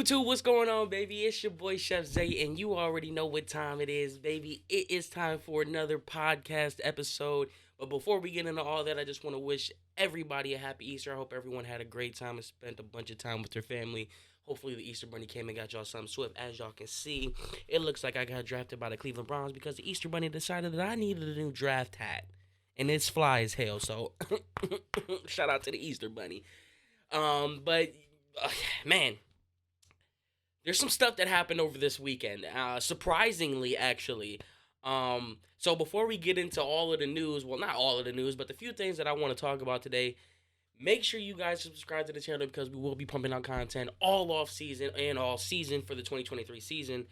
YouTube, what's going on, baby? It's your boy Chef Zay, and you already know what time it is, baby. It is time for another podcast episode. But before we get into all that, I just want to wish everybody a happy Easter. I hope everyone had a great time and spent a bunch of time with their family. Hopefully, the Easter Bunny came and got y'all something swift. As y'all can see, it looks like I got drafted by the Cleveland Browns because the Easter Bunny decided that I needed a new draft hat. And it's fly as hell, so shout out to the Easter Bunny. But man, there's some stuff that happened over this weekend. Surprisingly, actually. So before we get into all of the news, well, not all of the news, but the few things that I want to talk about today, make sure you guys subscribe to the channel because we will be pumping out content all off season and all season for the 2023 season.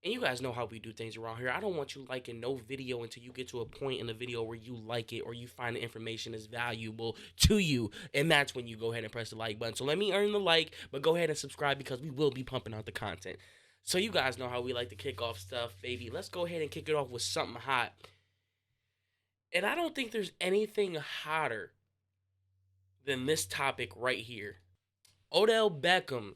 And you guys know how we do things around here. I don't want you liking no video until you get to a point in the video where you like it or you find the information is valuable to you. And that's when you go ahead and press the like button. So let me earn the like, but go ahead and subscribe because we will be pumping out the content. So you guys know how we like to kick off stuff, baby. Let's go ahead and kick it off with something hot. And I don't think there's anything hotter than this topic right here. Odell Beckham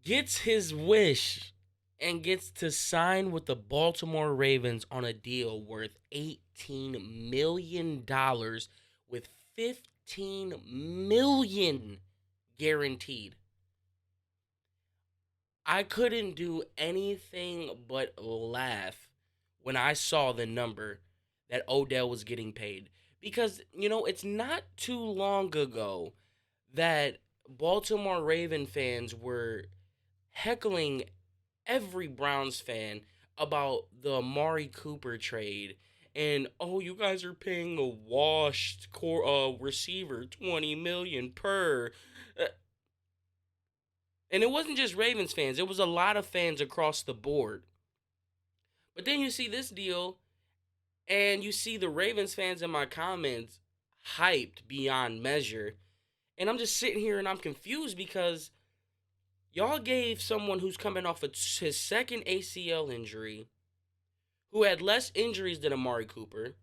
gets his wish and gets to sign with the Baltimore Ravens on a deal worth $18 million with $15 million guaranteed. I couldn't do anything but laugh when I saw the number that Odell was getting paid. Because, it's not too long ago that Baltimore Raven fans were heckling every Browns fan about the Amari Cooper trade. And, oh, you guys are paying a washed receiver $20 million per. And it wasn't just Ravens fans. It was a lot of fans across the board. But then you see this deal, and you see the Ravens fans in my comments hyped beyond measure. And I'm just sitting here and I'm confused because y'all gave someone who's coming off of his second ACL injury, who had less injuries than Amari Cooper,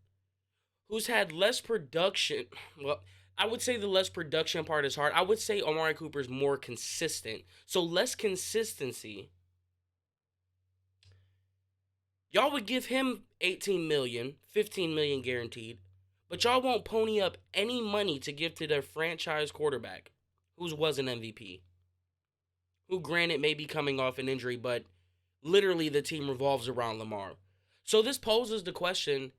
who's had less production. Well, I would say the less production part is hard. I would say Amari Cooper's more consistent. So less consistency. Y'all would give him $18 million, $15 million guaranteed, but y'all won't pony up any money to give to their franchise quarterback, who was an MVP. Who, granted, may be coming off an injury, but literally the team revolves around Lamar. So this poses the question,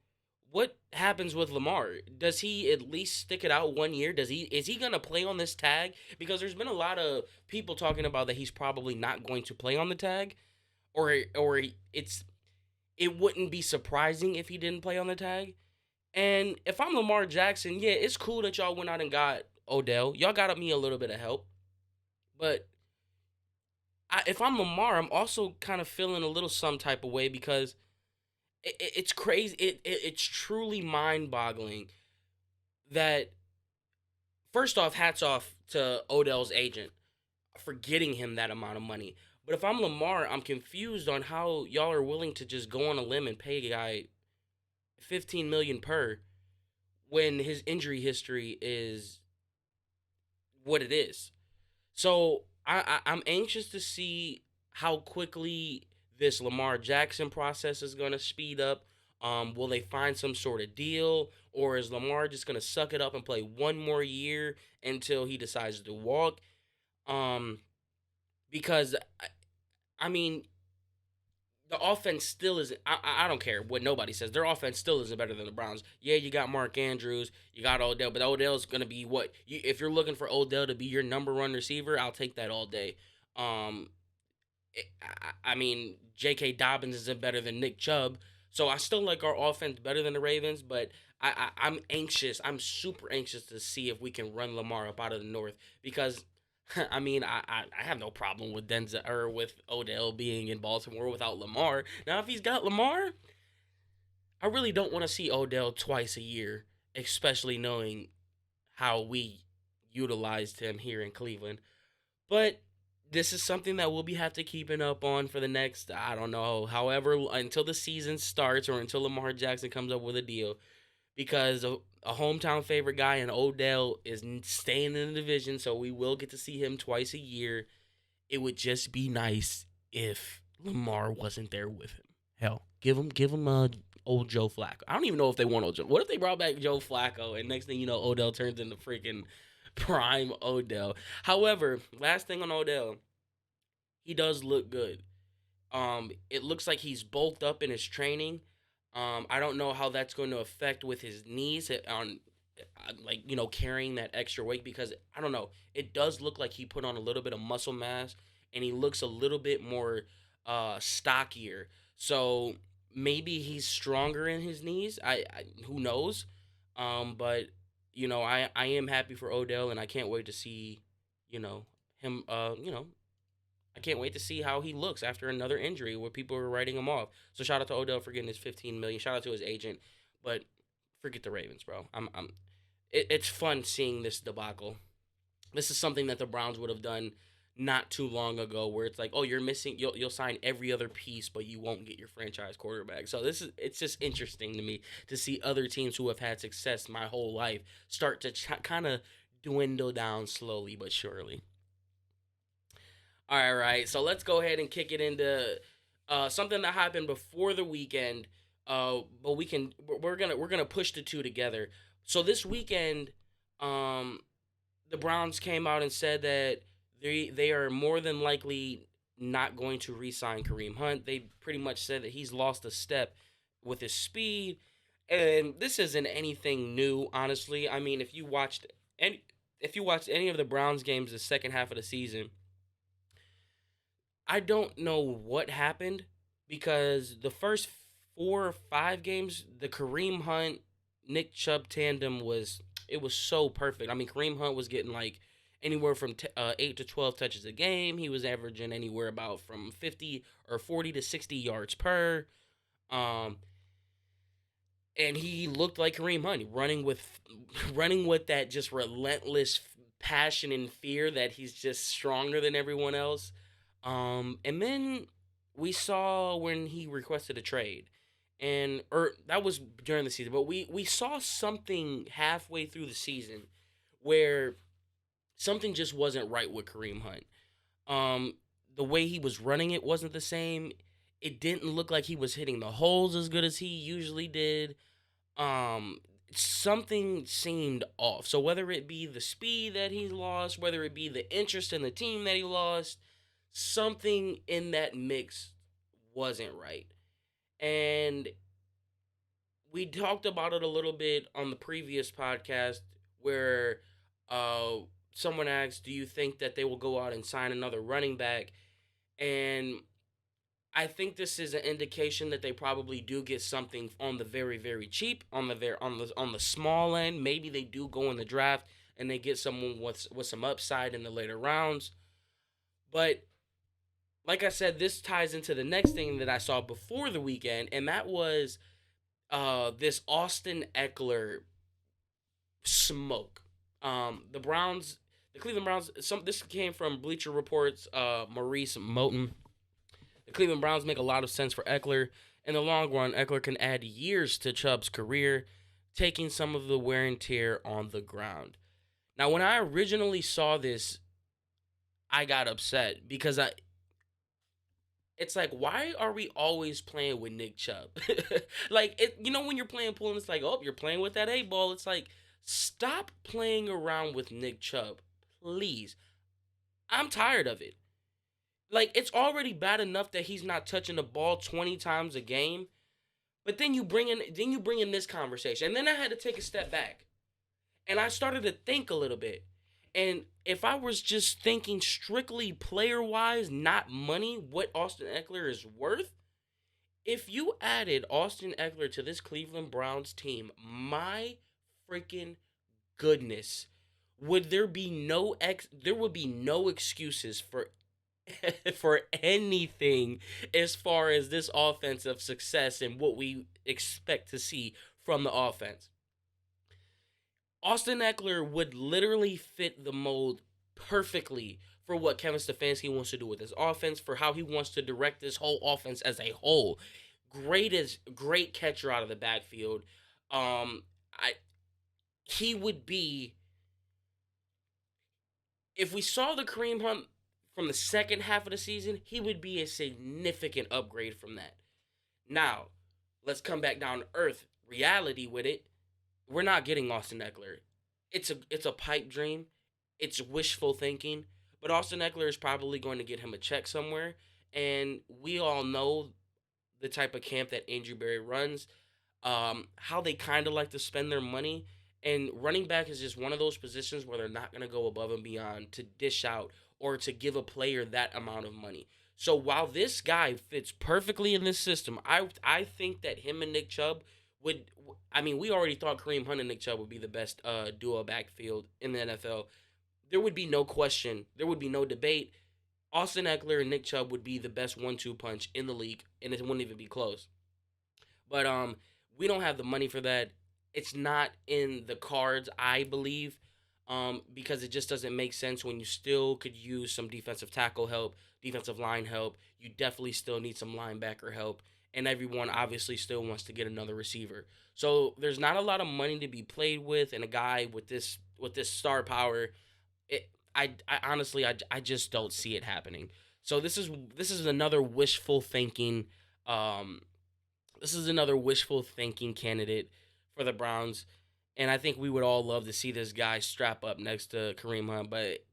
what happens with Lamar? Does he at least stick it out 1 year? Is he going to play on this tag? Because there's been a lot of people talking about that he's probably not going to play on the tag, or it wouldn't be surprising if he didn't play on the tag. And if I'm Lamar Jackson, yeah, it's cool that y'all went out and got Odell. Y'all got me a little bit of help. But if I'm Lamar, I'm also kind of feeling a little some type of way because it's crazy. It's truly mind-boggling that, first off, hats off to Odell's agent for getting him that amount of money. But if I'm Lamar, I'm confused on how y'all are willing to just go on a limb and pay a guy $15 million per when his injury history is what it is. So I'm anxious to see how quickly this Lamar Jackson process is going to speed up. Will they find some sort of deal, or is Lamar just going to suck it up and play one more year until he decides to walk? Because, I mean, the offense still isn't. I don't care what nobody says. Their offense still isn't better than the Browns. Yeah, you got Mark Andrews, you got Odell, but Odell's gonna be what? If you're looking for Odell to be your number one receiver, I'll take that all day. I mean, J.K. Dobbins isn't better than Nick Chubb, so I still like our offense better than the Ravens. But I'm anxious. I'm super anxious to see if we can run Lamar up out of the North because I mean, I have no problem with Denzel or with Odell being in Baltimore without Lamar. Now, if he's got Lamar, I really don't want to see Odell twice a year, especially knowing how we utilized him here in Cleveland. But this is something that we'll be have to keeping up on for the next, I don't know, however, until the season starts or until Lamar Jackson comes up with a deal. because a hometown favorite guy and Odell is staying in the division, so we will get to see him twice a year. It would just be nice if Lamar wasn't there with him. Hell, give him old Joe Flacco. I don't even know if they want old Joe. What if they brought back Joe Flacco and next thing you know, Odell turns into freaking prime Odell? However, last thing on Odell, he does look good. It looks like he's bulked up in his training. I don't know how that's going to affect with his knees on, like carrying that extra weight because I don't know. It does look like he put on a little bit of muscle mass and he looks a little bit more stockier. So maybe he's stronger in his knees. I who knows. But I am happy for Odell and I can't wait to see you know him. I can't wait to see how he looks after another injury where people are writing him off. So shout out to Odell for getting his 15 million. Shout out to his agent, but forget the Ravens, bro. It's fun seeing this debacle. This is something that the Browns would have done not too long ago, where it's like, oh, you're missing. You'll sign every other piece, but you won't get your franchise quarterback. So it's just interesting to me to see other teams who have had success my whole life start to kind of dwindle down slowly but surely. All right, so let's go ahead and kick it into something that happened before the weekend. But we're gonna push the two together. So this weekend, um, the Browns came out and said that they are more than likely not going to re-sign Kareem Hunt. They pretty much said that he's lost a step with his speed, and this isn't anything new, honestly. I mean, if you watched any of the Browns games the second half of the season, I don't know what happened because the first 4 or 5 games, the Kareem Hunt Nick Chubb tandem was so perfect. I mean, Kareem Hunt was getting like anywhere from 8 to 12 touches a game. He was averaging anywhere about from 50 or 40 to 60 yards per. Um, and he looked like Kareem Hunt, running with that just relentless passion and fear that he's just stronger than everyone else. And then we saw when he requested a trade, and or that was during the season, but we saw something halfway through the season where something just wasn't right with Kareem Hunt. Um, the way he was running it wasn't the same. It didn't look like he was hitting the holes as good as he usually did. Um, Something seemed off. So whether it be the speed that he lost, whether it be the interest in the team that he lost, something in that mix wasn't right. And we talked about it a little bit on the previous podcast where uh someone asked, "Do you think that they will go out and sign another running back?" And I think this is an indication that they probably do get something on the very very cheap, on the small end. Maybe they do go in the draft and they get someone with some upside in the later rounds. But like I said, this ties into the next thing that I saw before the weekend, and that was this Austin Eckler smoke. The Cleveland Browns. This came from Bleacher Report's Maurice Moton. The Cleveland Browns make a lot of sense for Eckler. In the long run, Eckler can add years to Chubb's career, taking some of the wear and tear on the ground. Now, when I originally saw this, I got upset because it's like, why are we always playing with Nick Chubb? Like, when you're playing pool and it's like, oh, you're playing with that 8 ball. It's like, stop playing around with Nick Chubb, please. I'm tired of it. Like, it's already bad enough that he's not touching the ball 20 times a game, but then you bring in this conversation, and then I had to take a step back, and I started to think a little bit. And if I was just thinking strictly player wise, not money, what Austin Eckler is worth, if you added Austin Eckler to this Cleveland Browns team, my freaking goodness, there would be no excuses for for anything as far as this offensive success and what we expect to see from the offense. Austin Eckler would literally fit the mold perfectly for what Kevin Stefanski wants to do with his offense, for how he wants to direct this whole offense as a whole. Great catcher out of the backfield. Um, I he would be if we saw the Kareem Hunt from the second half of the season, he would be a significant upgrade from that. Now, let's come back down to earth reality with it. We're not getting Austin Eckler. It's a pipe dream. It's wishful thinking. But Austin Eckler is probably going to get him a check somewhere. And we all know the type of camp that Andrew Berry runs, how they kind of like to spend their money. And running back is just one of those positions where they're not going to go above and beyond to dish out or to give a player that amount of money. So while this guy fits perfectly in this system, I think that him and Nick Chubb would. I mean, we already thought Kareem Hunt and Nick Chubb would be the best duo backfield in the NFL. There would be no question. There would be no debate. Austin Eckler and Nick Chubb would be the best one-two punch in the league, and it wouldn't even be close. But we don't have the money for that. It's not in the cards, I believe, because it just doesn't make sense when you still could use some defensive tackle help, defensive line help. You definitely still need some linebacker help, and everyone obviously still wants to get another receiver. So there's not a lot of money to be played with, and a guy with this star power, I honestly I just don't see it happening. So this is another wishful thinking. Um, this is another wishful thinking candidate for the Browns, and I think we would all love to see this guy strap up next to Kareem Hunt. But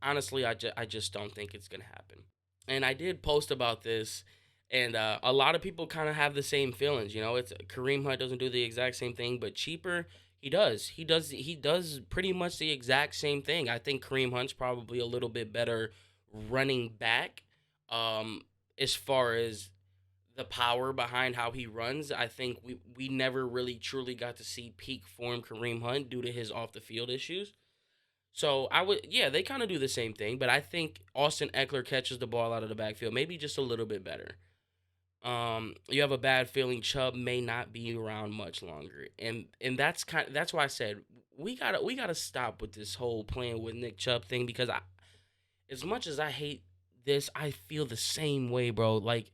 honestly, I just don't think it's gonna happen. And I did post about this, and a lot of people kind of have the same feelings. It's Kareem Hunt doesn't do the exact same thing, but cheaper he does. He does pretty much the exact same thing. I think Kareem Hunt's probably a little bit better running back, um, as far as the power behind how he runs. I think we never really truly got to see peak form Kareem Hunt due to his off the field issues. So yeah, they kind of do the same thing, but I think Austin Eckler catches the ball out of the backfield, maybe just a little bit better. You have a bad feeling Chubb may not be around much longer, and that's why I said we gotta stop with this whole playing with Nick Chubb thing because as much as I hate this, I feel the same way, bro. Like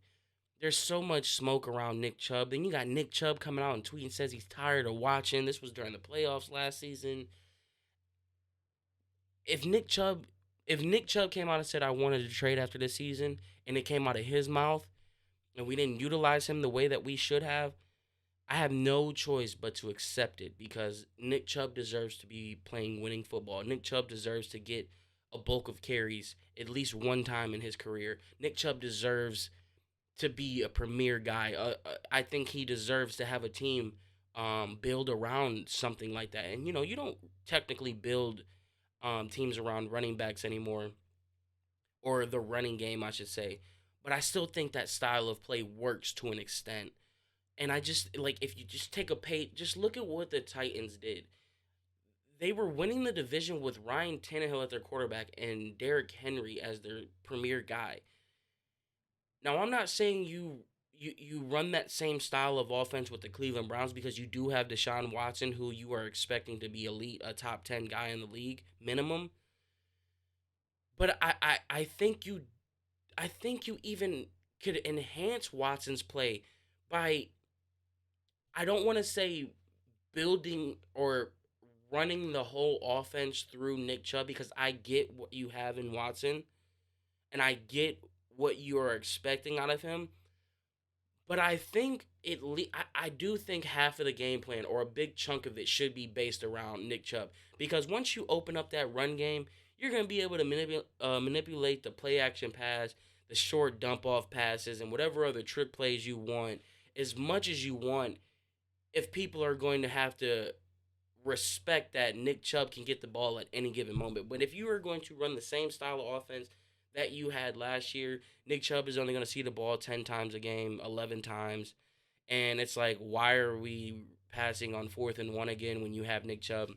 there's so much smoke around Nick Chubb. Then you got Nick Chubb coming out and tweeting says he's tired of watching. This was during the playoffs last season. if Nick Chubb if Nick Chubb came out and said I wanted to trade after this season and it came out of his mouth and we didn't utilize him the way that we should have, I have no choice but to accept it because Nick Chubb deserves to be playing winning football. Nick Chubb deserves to get a bulk of carries at least one time in his career. Nick Chubb deserves to be a premier guy. I think he deserves to have a team build around something like that. And you don't technically build teams around running backs anymore, or the running game, I should say. But I still think that style of play works to an extent. And I just like if you just take a page, just look at what the Titans did. They were winning the division with Ryan Tannehill at their quarterback and Derrick Henry as their premier guy. Now I'm not saying you run that same style of offense with the Cleveland Browns because you do have Deshaun Watson, who you are expecting to be elite, a top 10 guy in the league minimum. But I think you even could enhance Watson's play by, I don't want to say building or running the whole offense through Nick Chubb because I get what you have in Watson and I get what you are expecting out of him. But I think I do think half of the game plan or a big chunk of it should be based around Nick Chubb because once you open up that run game, you're going to be able to manipulate the play action pass, the short dump off passes, and whatever other trick plays you want as much as you want if people are going to have to respect that Nick Chubb can get the ball at any given moment. But if you are going to run the same style of offense that you had last year, Nick Chubb is only going to see the ball 10 times a game, 11 times. And it's like, why are we passing on 4th and 1 again when you have Nick Chubb?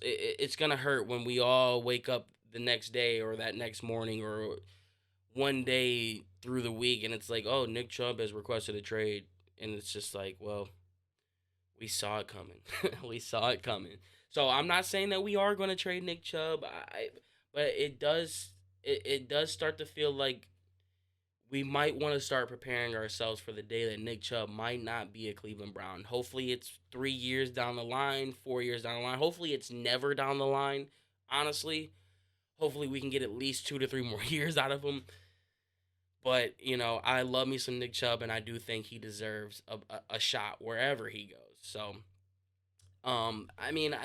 It's going to hurt when we all wake up the next day or that next morning or one day through the week and it's like, oh, Nick Chubb has requested a trade. And it's just like, well, we saw it coming. We saw it coming. So I'm not saying that we are going to trade Nick Chubb, but it does start to feel like we might want to start preparing ourselves for the day that Nick Chubb might not be a Cleveland Brown. Hopefully, it's 3 years down the line, 4 years down the line. Hopefully, it's never down the line. Honestly, hopefully, we can get at least 2 to 3 more years out of him. But I love me some Nick Chubb, and I do think he deserves a shot wherever he goes. So, I mean,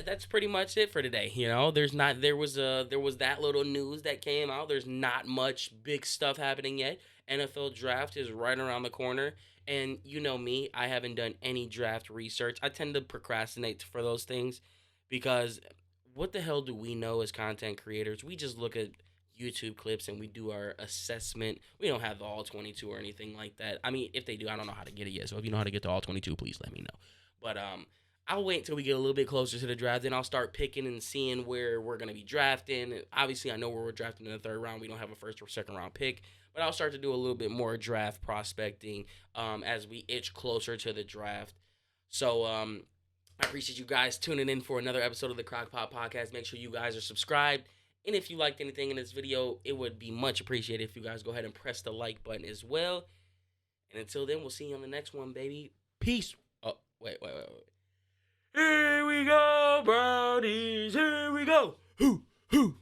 that's pretty much it for today. There was that little news that came out. There's not much big stuff happening yet. NFL draft is right around the corner, and you know me, I haven't done any draft research. I tend to procrastinate for those things because what the hell do we know as content creators? We just look at YouTube clips and we do our assessment. We don't have the all 22 or anything like that. I mean, if they do, I don't know how to get it yet. So if you know how to get the all 22, please let me know. But I'll wait until we get a little bit closer to the draft, then I'll start picking and seeing where we're going to be drafting. Obviously, I know where we're drafting in the third round. We don't have a first or second round pick, but I'll start to do a little bit more draft prospecting as we itch closer to the draft. So I appreciate you guys tuning in for another episode of the CrocPot podcast. Make sure you guys are subscribed. And if you liked anything in this video, it would be much appreciated if you guys go ahead and press the like button as well. And until then, we'll see you on the next one, baby. Peace. Oh, wait. Here we go, Brownies. Here we go. Hoo, hoo.